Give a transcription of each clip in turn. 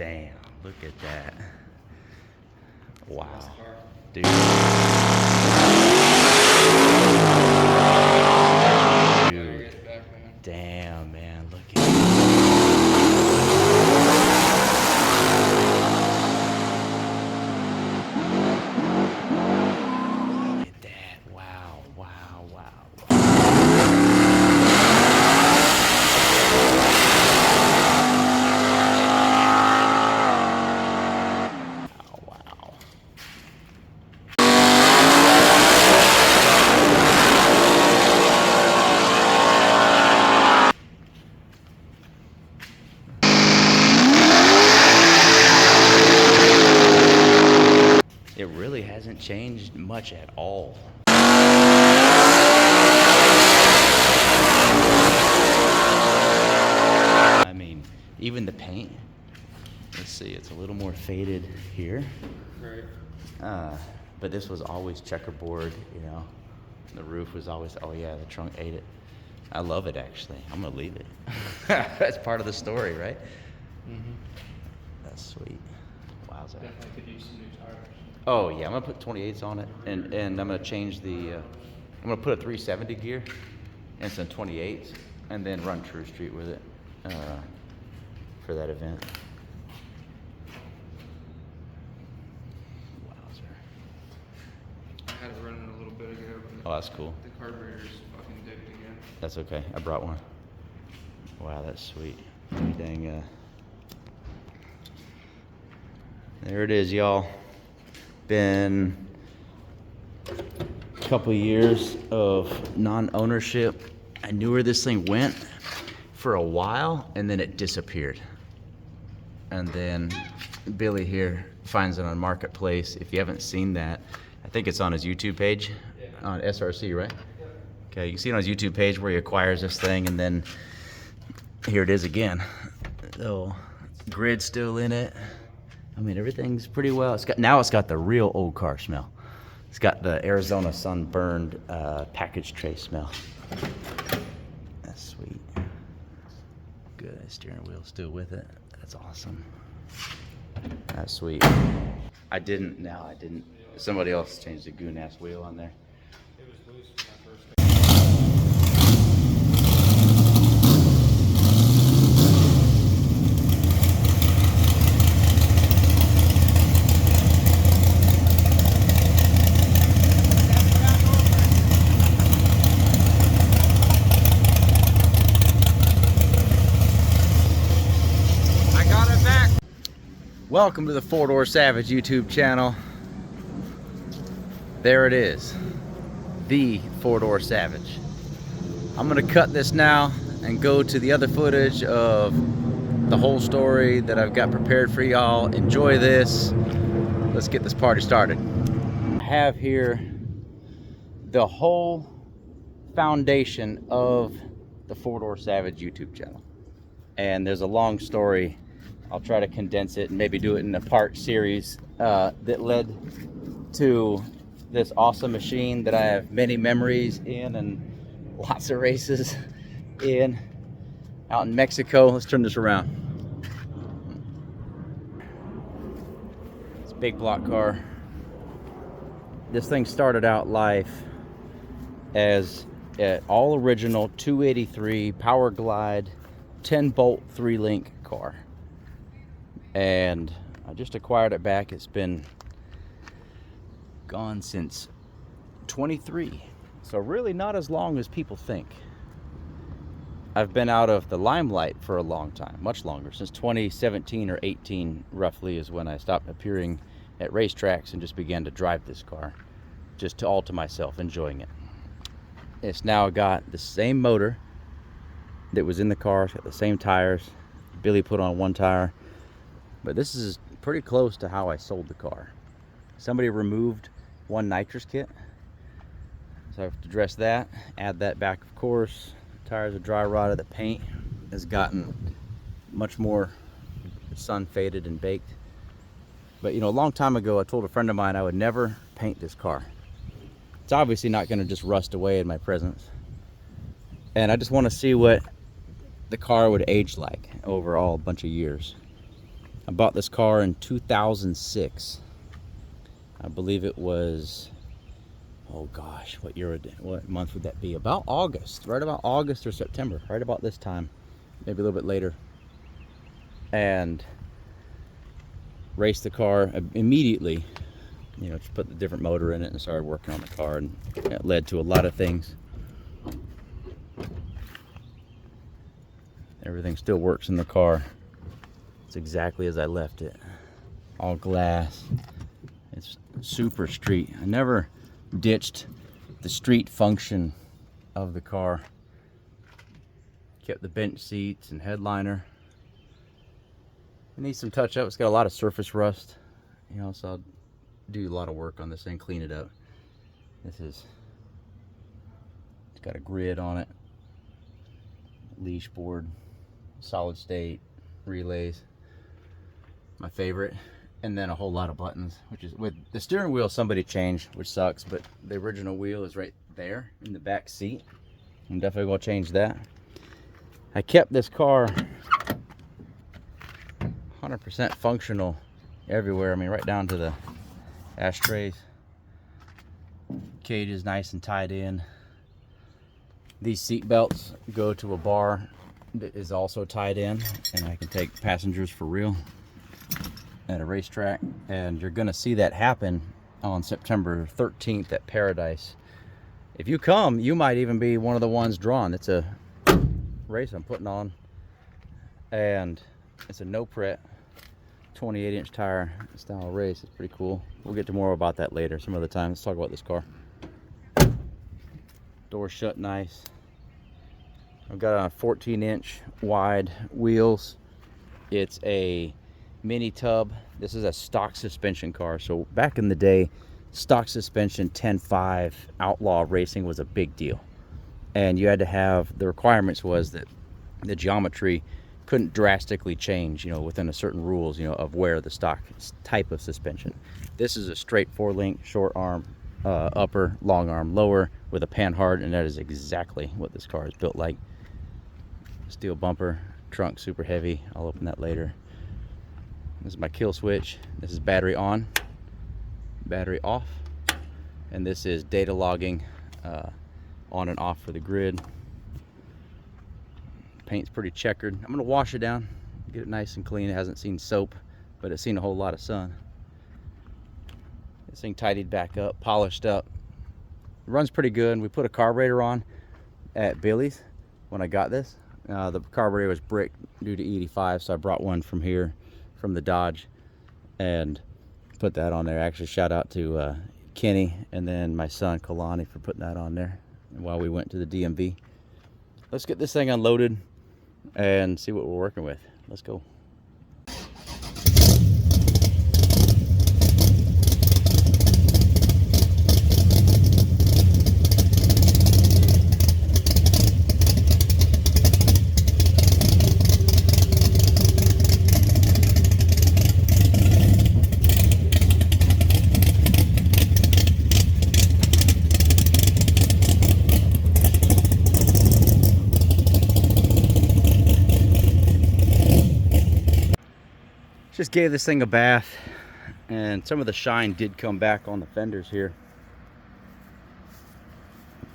Damn, look at that. Wow. Dude. Dude. Damn, man, look at that. Wow, wow, wow. It really hasn't changed much at all. I mean, even the paint. Let's see, it's a little more faded here. Right. But this was always checkerboard, you know. The roof was always, oh yeah, the trunk ate it. I love it, actually. I'm gonna leave it. That's part of the story, right? Mm-hmm. That's sweet. Wowza. Definitely could use some new tires. Oh yeah, I'm gonna put 28s on it, and I'm gonna change the. I'm gonna put a 370 gear and some 28s, and then run True Street with it for that event. Wowzer. I had it running a little bit ago, but Oh, that's cool. the carburetor's fucking dipped again. That's okay. I brought one. Wow, that's sweet. Dang. There it is, y'all. Been a couple years of non-ownership. I knew where this thing went for a while, and then it disappeared. And then Billy here finds it on Marketplace. If you haven't seen that, I think it's on his YouTube page, on SRC, right? Okay, you can see it on his YouTube page where he acquires this thing, and then here it is again. So, grid's still in it. I mean, everything's pretty well. It's got the real old car smell. It's got the Arizona sunburned package tray smell. That's sweet. Good, steering wheel still with it. That's awesome. That's sweet. I didn't. Somebody else changed the goon ass wheel on there. It was loose when I first got Welcome to the 4Doorsavage YouTube channel. There it is, the 4Doorsavage. I'm gonna cut this now and go to the other footage of the whole story that I've got prepared for y'all. Enjoy this. Let's get this party started. I have here the whole foundation of the 4Doorsavage YouTube channel. And there's a long story. I'll try to condense it and maybe do it in a part series that led to this awesome machine that I have many memories in and lots of races in out in Mexico. Let's turn this around. It's a big block car. This thing started out life as an all original 283 Power Glide 10 bolt 3-link car. And I just acquired it back. It's been gone since 23, so really not as long as people think. I've been out of the limelight for a long time, much longer, since 2017 or 18 roughly is when I stopped appearing at racetracks and just began to drive this car, just all to myself, enjoying it. It's now got the same motor that was in the car. It's got the same tires. Billy put on one tire. But this is pretty close to how I sold the car. Somebody removed one nitrous kit, so I have to address that, add that back, of course. The tires are dry rotted. The paint has gotten much more sun faded and baked. But you know, a long time ago I told a friend of mine I would never paint this car. It's obviously not going to just rust away in my presence, and I just want to see what the car would age like over all a bunch of years. bought this car in 2006. I believe it was, oh gosh, what month would that be? About August, right about August or September, right about this time, maybe a little bit later. And raced the car immediately, you know, just put the different motor in it and started working on the car, and it led to a lot of things. Everything still works in the car. It's exactly as I left it. All glass. It's super street. I never ditched the street function of the car. Kept the bench seats and headliner. It needs some touch up. It's got a lot of surface rust, you know, so I'll do a lot of work on this thing, clean it up. It's got a grid on it, leash board, solid state, relays, my favorite, and then a whole lot of buttons, which is with the steering wheel somebody changed, which sucks, but the original wheel is right there in the back seat. I'm definitely gonna change that. I kept this car 100% functional everywhere. I mean, right down to the ashtrays. Cage is nice and tied in. These seat belts go to a bar that is also tied in, and I can take passengers for real at a racetrack. And you're gonna see that happen on September 13th at Paradise. If you come, you might even be one of the ones drawn. It's a race I'm putting on, and it's a no-pret 28-inch tire style race. It's pretty cool. We'll get to more about that later some other time. Let's talk about this car. Door shut nice. I've got a 14-inch wide wheels. It's a mini tub. This is a stock suspension car. So back in the day, stock suspension 10.5 outlaw racing was a big deal, and you had to have, the requirements was that the geometry couldn't drastically change, you know, within a certain rules, you know, of where the stock type of suspension. This is a straight 4-link short arm upper, long arm lower with a panhard, and that is exactly what this car is built like. Steel bumper, trunk super heavy. I'll open that later. This is my kill switch. This is battery on, battery off, and this is data logging on and off for the grid. Paint's pretty checkered. I'm gonna wash it down, get it nice and clean. It hasn't seen soap, but it's seen a whole lot of sun. This thing tidied back up, polished up. It runs pretty good. We put a carburetor on at Billy's when I got this. The carburetor was brick due to E85, so I brought one from here, from the Dodge, and put that on there. Actually, shout out to Kenny and then my son Kalani for putting that on there while we went to the DMV. Let's get this thing unloaded and see what we're working with. Let's go. Just gave this thing a bath, and some of the shine did come back on the fenders here.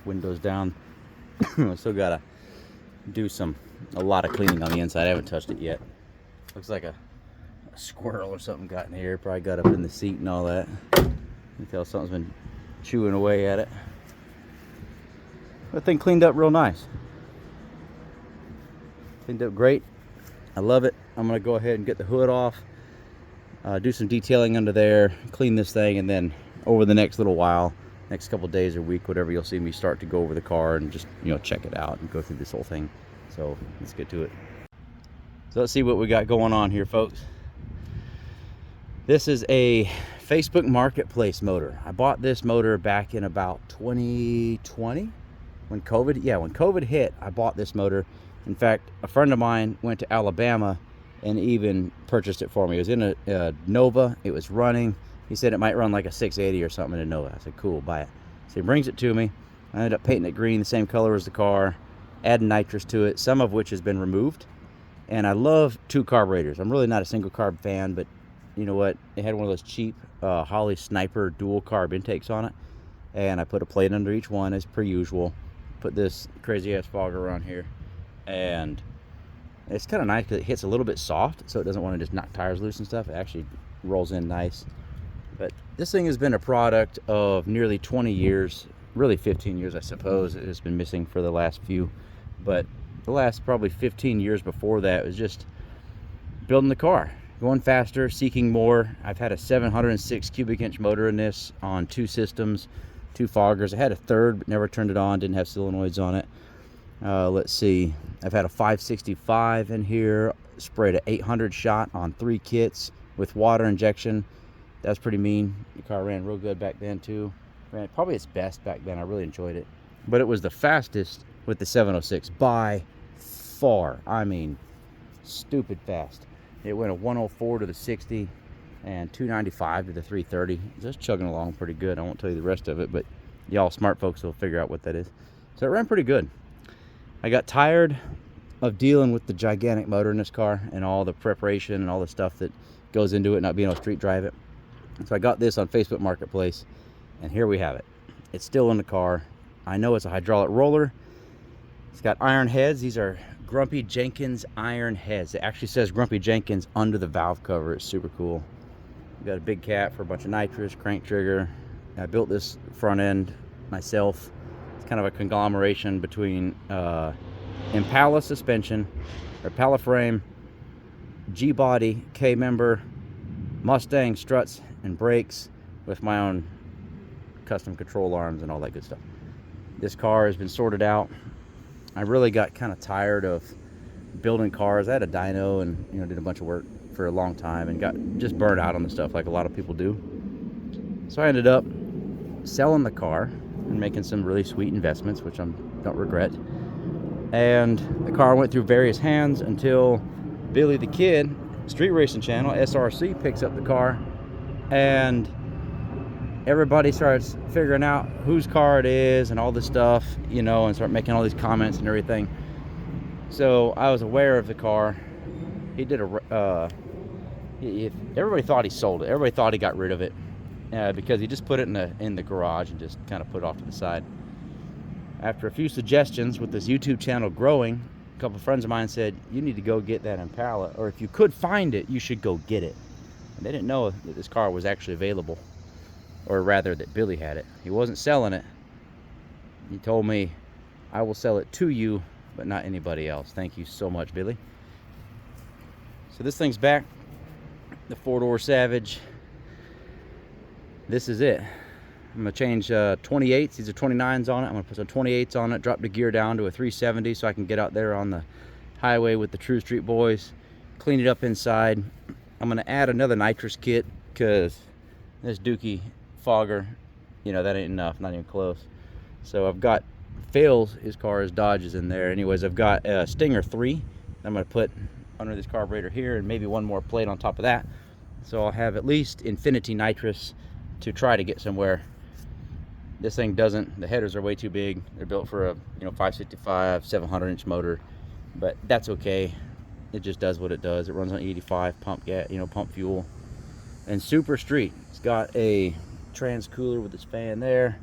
Windows down. I still gotta do a lot of cleaning on the inside. I haven't touched it yet. Looks like a squirrel or something got in here. Probably got up in the seat and all that. You can tell something's been chewing away at it. That thing cleaned up real nice. Cleaned up great. I love it. I'm gonna go ahead and get the hood off, do some detailing under there, clean this thing, and then over the next little while, next couple days or week, whatever, you'll see me start to go over the car and just, you know, check it out and go through this whole thing. So let's get to it. So let's see what we got going on here, folks. This is a Facebook Marketplace motor. I bought this motor back in about 2020 when COVID hit. I bought this motor. In fact, a friend of mine went to Alabama and even purchased it for me. It was in a Nova. It was running. He said it might run like a 680 or something in a Nova. I said, cool, buy it. So he brings it to me. I ended up painting it green, the same color as the car, adding nitrous to it, some of which has been removed. And I love 2 carburetors. I'm really not a single carb fan, but you know what? It had one of those cheap Holley Sniper dual carb intakes on it. And I put a plate under each one as per usual. Put this crazy ass fogger on here. And it's kind of nice because it hits a little bit soft, so it doesn't want to just knock tires loose and stuff. It actually rolls in nice. But this thing has been a product of nearly 20 years, really 15 years, I suppose. It has been missing for the last few. But the last probably 15 years before that was just building the car, going faster, seeking more. I've had a 706 cubic inch motor in this on 2 systems, 2 foggers. I had a third, but never turned it on, didn't have solenoids on it. Let's see, I've had a 565 in here, sprayed an 800 shot on 3 kits with water injection. That's pretty mean. The car ran real good back then too. Ran probably its best back then. I really enjoyed it. But it was the fastest with the 706 by far. I mean, stupid fast. It went a 104 to the 60 and 295 to the 330. Just chugging along pretty good. I won't tell you the rest of it, but y'all smart folks will figure out what that is. So it ran pretty good. I got tired of dealing with the gigantic motor in this car and all the preparation and all the stuff that goes into it, not being able to street drive it. So I got this on Facebook Marketplace, and here we have it. It's still in the car. I know it's a hydraulic roller. It's got iron heads. These are Grumpy Jenkins iron heads. It actually says Grumpy Jenkins under the valve cover. It's super cool. We've got a big cap for a bunch of nitrous, crank trigger. I built this front end myself. It's kind of a conglomeration between Impala suspension, or Impala frame, G-body, K-member, Mustang struts and brakes with my own custom control arms and all that good stuff. This car has been sorted out. I really got kind of tired of building cars. I had a dyno and did a bunch of work for a long time and got just burned out on the stuff like a lot of people do. So I ended up selling the car and making some really sweet investments, which I don't regret. And the car went through various hands until Billy the Kid, Street Racing Channel, SRC, picks up the car, and everybody starts figuring out whose car it is and all this stuff, and start making all these comments and everything. So I was aware of the car. He did everybody thought he sold it. Everybody thought he got rid of it because he just put it in the garage and just kind of put it off to the side. After a few suggestions with this YouTube channel growing, a couple of friends of mine said, you need to go get that Impala, or if you could find it, you should go get it. And they didn't know that this car was actually available, or rather that Billy had it. He wasn't selling it. He told me, I will sell it to you, but not anybody else. Thank you so much, Billy. So this thing's back, the 4Doorsavage. This is it. I'm gonna change 28s. These are 29s on it. I'm gonna put some 28s on it, drop the gear down to a 370 so I can get out there on the highway with the True Street boys, clean it up inside. I'm gonna add another nitrous kit because this Dookie fogger, that ain't enough, not even close. So I've got Phil's, his car is Dodge's in there. Anyways, I've got a Stinger 3 I'm gonna put under this carburetor here, and maybe one more plate on top of that. So I'll have at least infinity nitrous to try to get somewhere. This thing doesn't, the headers are way too big. They're built for a 565 700-inch motor, but that's okay. It just does what it does. It runs on 85 pump gas, pump fuel, and super street. It's got a trans cooler with its fan there.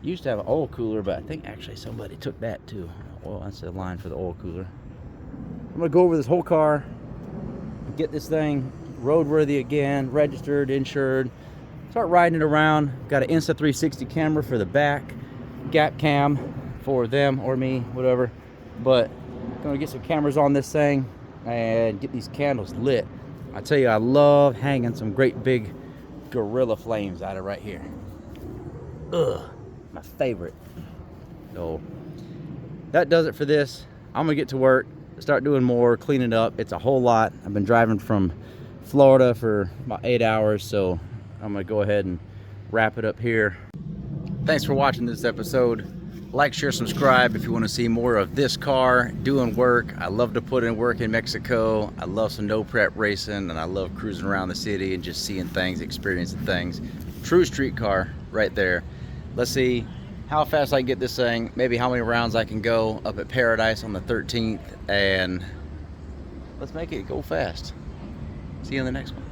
Used to have an oil cooler, but I think actually somebody took that too. Well, that's the line for the oil cooler. I'm gonna go over this whole car, get this thing roadworthy again, registered, insured. Start riding it around. Got an Insta360 camera for the back, gap cam for them or me, whatever. But I'm gonna get some cameras on this thing and get these candles lit. I tell you, I love hanging some great big gorilla flames out of right here. Ugh, my favorite. So that does it for this. I'm gonna get to work, start doing more, cleaning up. It's a whole lot. I've been driving from Florida for about 8 hours, so I'm gonna go ahead and wrap it up here. Thanks for watching this episode. Like, share, subscribe if you want to see more of this car doing work. I love to put in work in Mexico. I love some no prep racing, and I love cruising around the city and just seeing things, experiencing things. True street car right there. Let's see how fast I can get this thing, maybe how many rounds I can go up at Paradise on the 13th, and Let's make it go fast. See you in the next one.